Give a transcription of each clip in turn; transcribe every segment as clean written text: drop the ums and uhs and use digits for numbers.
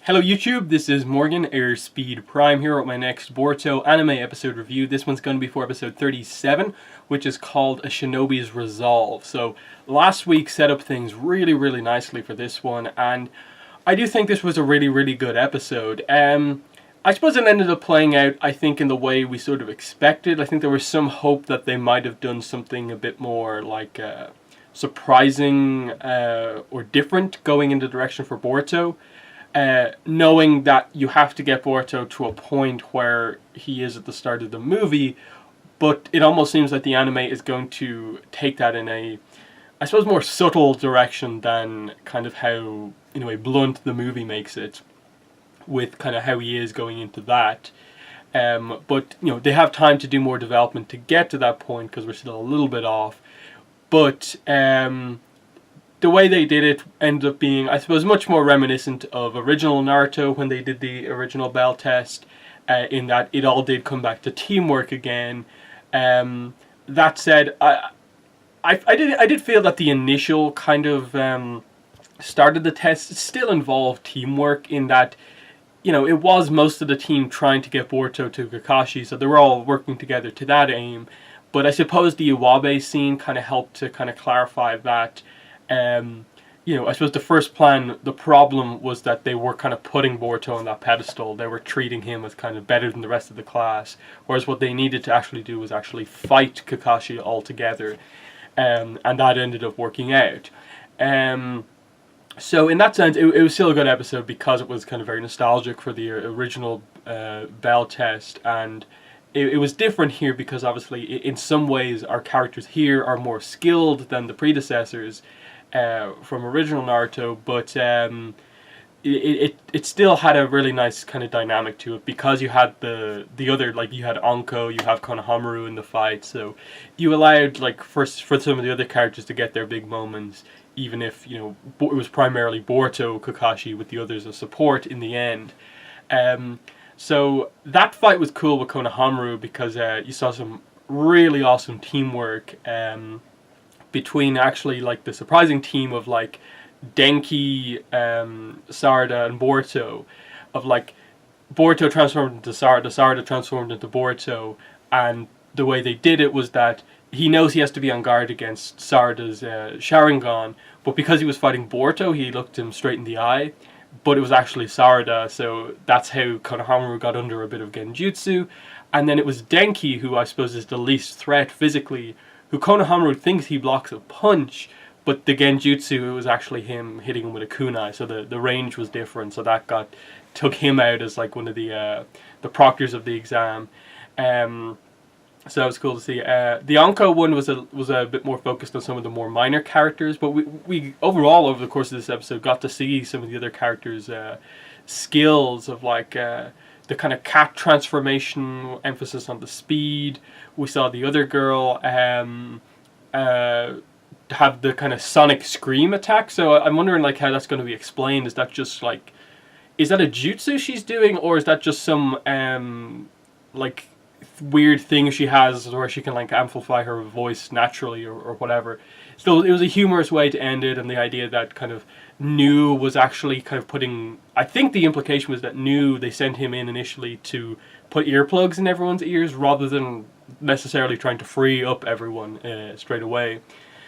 Hello YouTube, this is Morgan, Airspeed Prime here with my next Boruto anime episode review. This one's going to be for episode 37, which is called A Shinobi's Resolve. So last week set up things really nicely for this one, and I do think this was a really good episode. I suppose it ended up playing out, I think, in the way we sort of expected. I think there was some hope that they might have done something a bit more like surprising or different going in the direction for Boruto. Knowing that you have to get Boruto to a point where he is at the start of the movie, but it almost seems like the anime is going to take that in a, I suppose, more subtle direction than kind of how, in a way, blunt the movie makes it, with kind of how he is going into that. But, you know, they have time to do more development to get to that point, because we're still a little bit off. But, the way they did it ended up being, I suppose, much more reminiscent of original Naruto when they did the original Bell test, in that it all did come back to teamwork again. That said, I did feel that the initial kind of start of the test still involved teamwork, in that, you know, it was most of the team trying to get Boruto to Kakashi, so they were all working together to that aim. But I suppose the Iwabe scene kind of helped to kind of clarify that. You know, I suppose the first plan, the problem was that they were kind of putting Boruto on that pedestal. They were treating him as kind of better than the rest of the class, whereas what they needed to actually do was actually fight Kakashi altogether, and that ended up working out. So in that sense, it was still a good episode because it was kind of very nostalgic for the original Bell test, and it was different here because obviously in some ways our characters here are more skilled than the predecessors from original Naruto, but it still had a really nice kind of dynamic to it, because you had the other, like, you had Anko, you have Konohamaru in the fight, so you allowed, like, for some of the other characters to get their big moments, even if, you know, it was primarily Boruto, Kakashi with the others as support in the end. So that fight was cool with Konohamaru because you saw some really awesome teamwork between actually, like, the surprising team of, like, Denki, Sarada, and Boruto, of, like, Boruto transformed into Sarada, Sarada transformed into Boruto, and the way they did it was that he knows he has to be on guard against Sarada's Sharingan, but because he was fighting Boruto, he looked him straight in the eye, but it was actually Sarada, so that's how Konohamaru got under a bit of Genjutsu. And then it was Denki, who I suppose is the least threat physically, who Konohamaru thinks he blocks a punch, but the Genjutsu, it was actually him hitting him with a kunai, so the range was different, so that took him out as, like, one of the proctors of the exam. So that was cool to see. The Anko one was a bit more focused on some of the more minor characters, but we overall, over the course of this episode, got to see some of the other characters' skills of, like, the kind of cat transformation, emphasis on the speed. We saw the other girl have the kind of sonic scream attack, so I'm wondering, like, how that's going to be explained. Is that just, like, is that a jutsu she's doing, or is that just some like, weird thing she has where she can, like, amplify her voice naturally or whatever. So it was a humorous way to end it, and the idea that kind of Nu was actually kind of putting, I think the implication was that Nu, they sent him in initially to put earplugs in everyone's ears rather than necessarily trying to free up everyone straight away.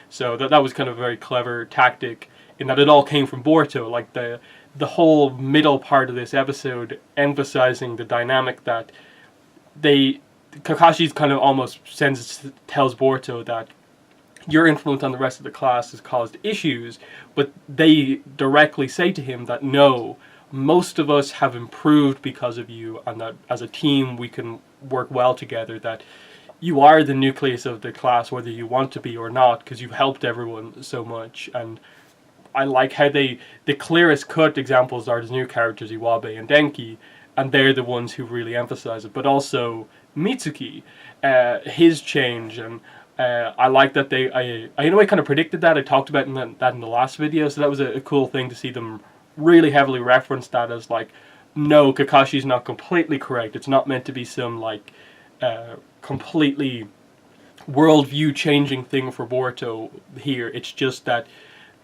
So that was kind of a very clever tactic, in that it all came from Boruto, like the whole middle part of this episode emphasizing the dynamic that Kakashi's kind of almost tells Boruto that your influence on the rest of the class has caused issues, but they directly say to him that no, most of us have improved because of you, and that as a team we can work well together, that you are the nucleus of the class whether you want to be or not, because you've helped everyone so much. And I like how the clearest cut examples are the new characters, Iwabe and Denki, and they're the ones who really emphasize it, but also Mitsuki, his change. And I like that I in a way kind of predicted that. I talked about that in the last video, so that was a cool thing to see them really heavily reference that as, like, no, Kakashi's not completely correct. It's not meant to be some, like, completely worldview changing thing for Boruto here. It's just that,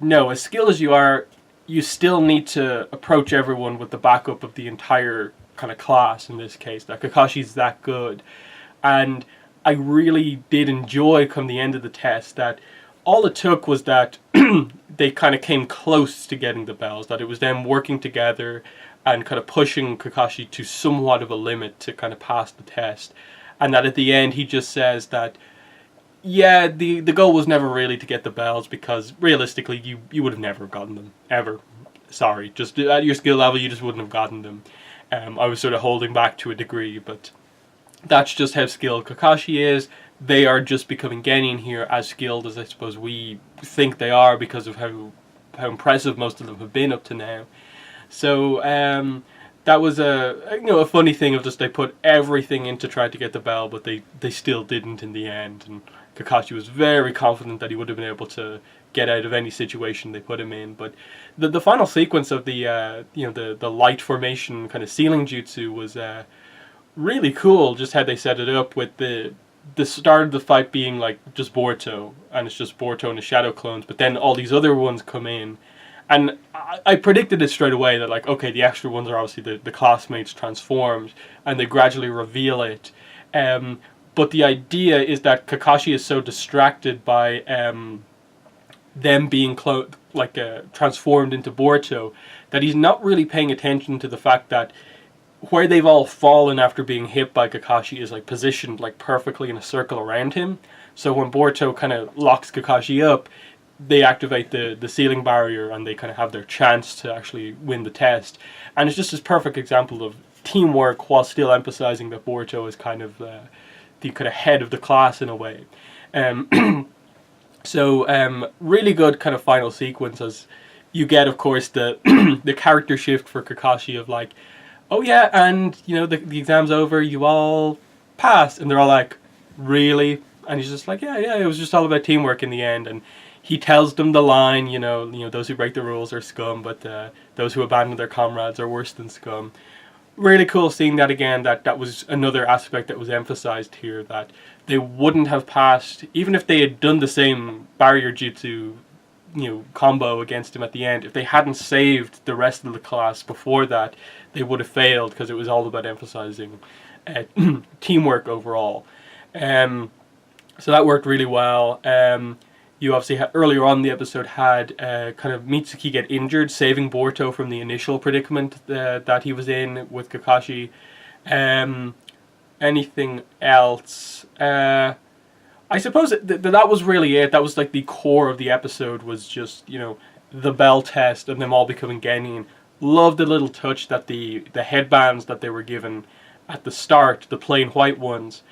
no, as skilled as you are, you still need to approach everyone with the backup of the entire kind of class in this case, that Kakashi's that good. And I really did enjoy come the end of the test that all it took was that they kind of came close to getting the bells, that it was them working together and kind of pushing Kakashi to somewhat of a limit to kind of pass the test. And that at the end he just says that, yeah, the goal was never really to get the bells because realistically you would have never gotten them, ever. Sorry, just at your skill level you just wouldn't have gotten them. I was sort of holding back to a degree, but that's just how skilled Kakashi is. They are just becoming Genin here as skilled as I suppose we think they are because of how impressive most of them have been up to now. So that was a funny thing of just they put everything into trying to get the bell, but they still didn't in the end. And Kakashi was very confident that he would have been able to get out of any situation they put him in. But the final sequence of the the light formation kind of ceiling jutsu was really cool. Just how they set it up with the start of the fight being like just Boruto, and it's just Boruto and the shadow clones, but then all these other ones come in. And I predicted it straight away that, like, okay, the extra ones are obviously the classmates transformed, and they gradually reveal it. But the idea is that Kakashi is so distracted by them being transformed into Boruto that he's not really paying attention to the fact that where they've all fallen after being hit by Kakashi is like positioned like perfectly in a circle around him. So when Boruto kind of locks Kakashi up, they activate the ceiling barrier and they kind of have their chance to actually win the test. And it's just this perfect example of teamwork while still emphasizing that Boruto is kind of the kind of head of the class in a way. So really good kind of final sequence as you get, of course, the the character shift for Kakashi of like, oh yeah, and you know the exam's over, you all passed, and they're all like, really? And he's just like, yeah, it was just all about teamwork in the end. And he tells them the line, you know, those who break the rules are scum, but those who abandon their comrades are worse than scum. Really cool seeing that again. That was another aspect that was emphasized here, that they wouldn't have passed even if they had done the same barrier jutsu, combo against him at the end. If they hadn't saved the rest of the class before that, they would have failed because it was all about emphasizing teamwork overall. So that worked really well. You obviously earlier on in the episode had kind of Mitsuki get injured, saving Boruto from the initial predicament that he was in with Kakashi. Anything else? I suppose that was really it. That was like the core of the episode, was just, the bell test and them all becoming Genin. Loved the little touch that the headbands that they were given at the start, the plain white ones,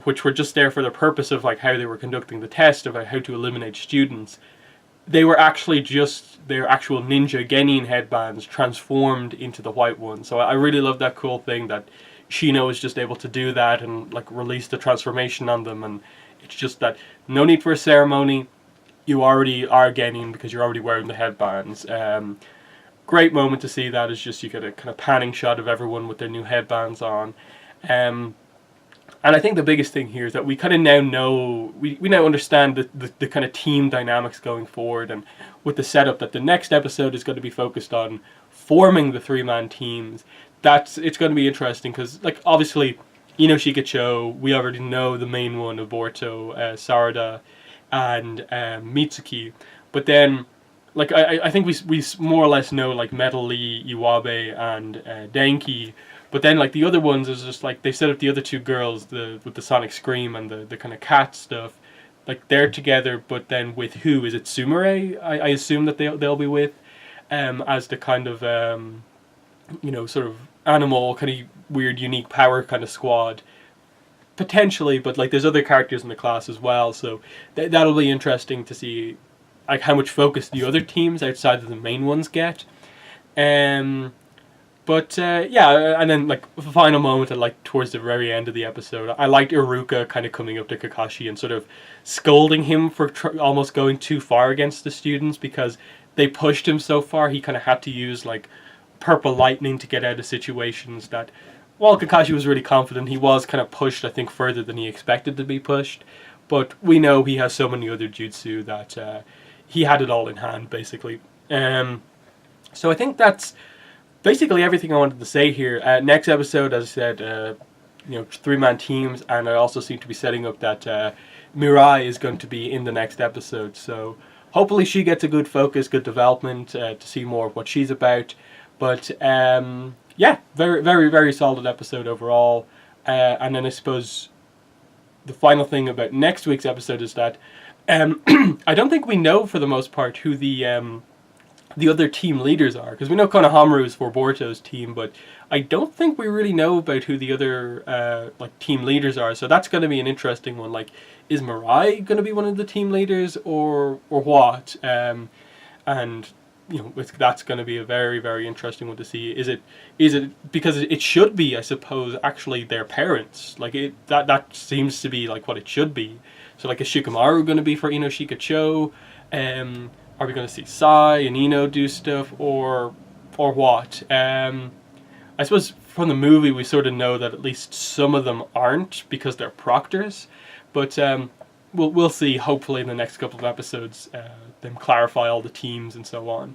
which were just there for the purpose of like how they were conducting the test, about how to eliminate students. They were actually just their actual ninja Genin headbands transformed into the white ones. So I really love that cool thing that Shino is just able to do that and like release the transformation on them, and it's just that no need for a ceremony. You already are Genin because you're already wearing the headbands. Great moment to see that. Is just you get a kind of panning shot of everyone with their new headbands on. And I think the biggest thing here is that we kind of now know, we now understand the kind of team dynamics going forward, and with the setup that the next episode is going to be focused on forming the three-man teams. It's going to be interesting because, like, obviously, Shikacho, we already know the main one of Boruto, Sarada, and Mitsuki. But then, like, I think we more or less know, like, Metal Lee, Iwabe, and Denki. But then, like, the other ones is just, like, they set up the other two girls, with the Sonic Scream and the kind of cat stuff. Like, they're together, but then with who? Is it Sumire? I assume that they'll be with, as the kind of, sort of animal, kind of weird, unique power kind of squad. Potentially, but, like, there's other characters in the class as well, so that'll be interesting to see, like, how much focus the other teams outside of the main ones get. But yeah, and then like the final moment, and like towards the very end of the episode, I liked Iruka kind of coming up to Kakashi and sort of scolding him for almost going too far against the students because they pushed him so far. He kind of had to use like purple lightning to get out of situations that, while Kakashi was really confident, he was kind of pushed, I think, further than he expected to be pushed. But we know he has so many other jutsu that he had it all in hand, basically. So I think that's basically everything I wanted to say here. Next episode, as I said, 3-man teams, and I also seem to be setting up that Mirai is going to be in the next episode. So hopefully she gets a good focus, good development to see more of what she's about. But yeah, very, very, very solid episode overall. And then I suppose the final thing about next week's episode is that I don't think we know for the most part who the other team leaders are, because we know Konohamaru is for Boruto's team, but I don't think we really know about who the other team leaders are. So that's going to be an interesting one. Like, is Mirai going to be one of the team leaders, or what? And that's going to be a very, very interesting one to see. Is it because it should be, I suppose, actually their parents? Like that seems to be like what it should be. So like, is Shikamaru going to be for Inoshika Cho? Are we going to see Sai and Ino do stuff, or what? I suppose from the movie we sort of know that at least some of them aren't, because they're proctors. But we'll see. Hopefully in the next couple of episodes, them clarify all the teams and so on.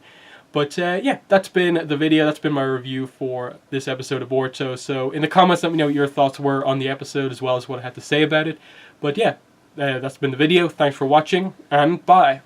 But yeah, that's been the video. That's been my review for this episode of Boruto. So in the comments, let me know what your thoughts were on the episode, as well as what I had to say about it. But yeah, that's been the video. Thanks for watching, and bye.